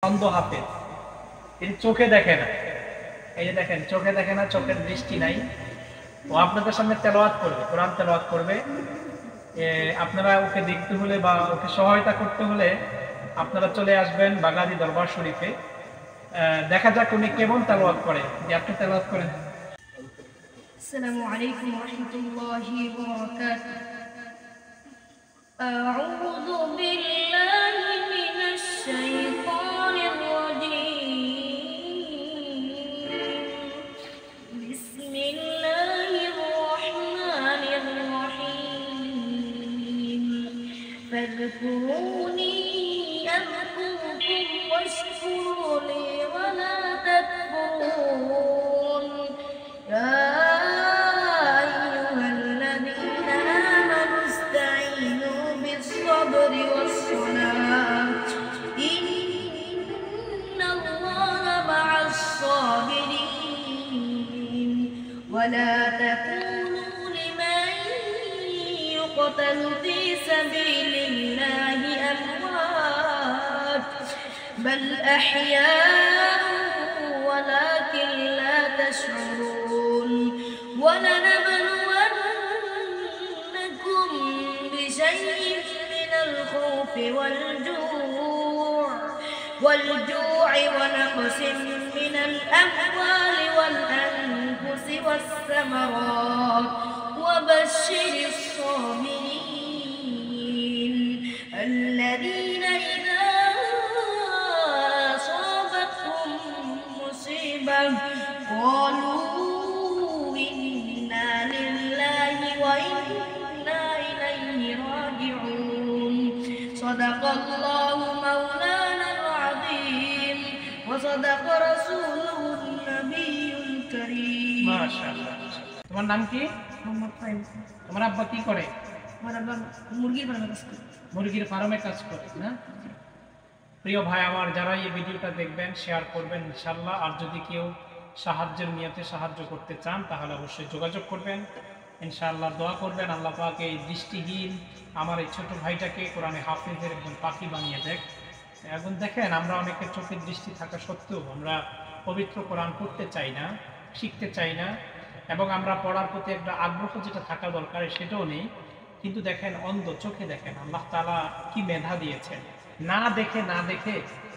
অন্ধ হাফেজ, তিনি চোখে দেখে না। এই যে দেখেন, চোখে দেখে না, চোখের দৃষ্টি নাই। ও আপনাদের সামনে তেলাওয়াত করবে, কোরআন তেলাওয়াত করবে। আপনারা ওকে দেখতে হলে বা ওকে সহায়তা করতে হলে আপনারা চলে আসবেন বাগদাদি দরবার শরীফে। দেখা যাক উনি কেমন তেলাওয়াত করে। যে আপনি তেলাওয়াত করেন। আসসালামু আলাইকুম ওয়া রাহমাতুল্লাহি ওয়া বারাকাতুহু। আউযু বিল্লাহি মিনাশ শাইতানির রাজীম। বিসমিল্লাহির রাহমানির রাহিম। ফাযকুরুনি আযকুরকুম ওয়াশকুরু লি ওয়া লা তাকফুরুন। ولا تكونوا لمن يقتل في سبيل الله أموات بل أحياء ولكن لا تشعرون ولنبلونكم بشيء من الخوف والجوع ونقص من الأموال والأنفس والثمرات وبشر الصابرين الذين إذا أصابتهم مصيبة قالوا إنا لله وإنا إليه راجعون صدق الله مولانا العظيم وصدق رسوله النبي الكريم মাশাআল্লাহ। তোমার নাম কি? মোহাম্মদ ফাহিম। তোমার আব্বা কি করে? আমার আব্বা মুরগির ফার্মে কাজ করে। মুরগির ফার্মে কাজ করে না? প্রিয় ভাই আমার, যারা এই ভিডিওটা দেখবেন শেয়ার করবেন ইনশাআল্লাহ। আর যদি কেউ সাহায্যের নিয়তে সাহায্য করতে চান তাহলে অবশ্যই যোগাযোগ করবেন ইনশাআল্লাহ। দোয়া করবেন আল্লাহ পাক এই দৃষ্টিহীন আমার এই ছোট ভাইটাকে কোরআনে হাফেজের একজন পাখি বানিয়ে দেখ। এখন দেখেন, আমরা অনেকের চোখের দৃষ্টি থাকা সত্ত্বেও আমরা পবিত্র কোরআন পড়তে চাই না, শিখতে চাই না, এবং আমরা পড়ার প্রতি একটা আগ্রহ যেটা থাকা দরকার সেটাও নেই। কিন্তু দেখেন, অন্ধ চোখে দেখেন, আল্লাহ তাআলা কি মেধা দিয়েছেন। না দেখে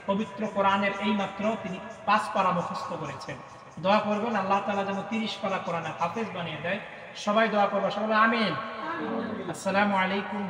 পবিত্র কোরআনের এই মাত্র তিনি 5 পারা মুখস্থ করেছেন। দোয়া করবেন আল্লাহ তাআলা যেন 30 পারা কোরআনের হাফেজ বানিয়ে দেয়। সবাই দোয়া করবে, সবাই আমিন। আসসালামু আলাইকুম।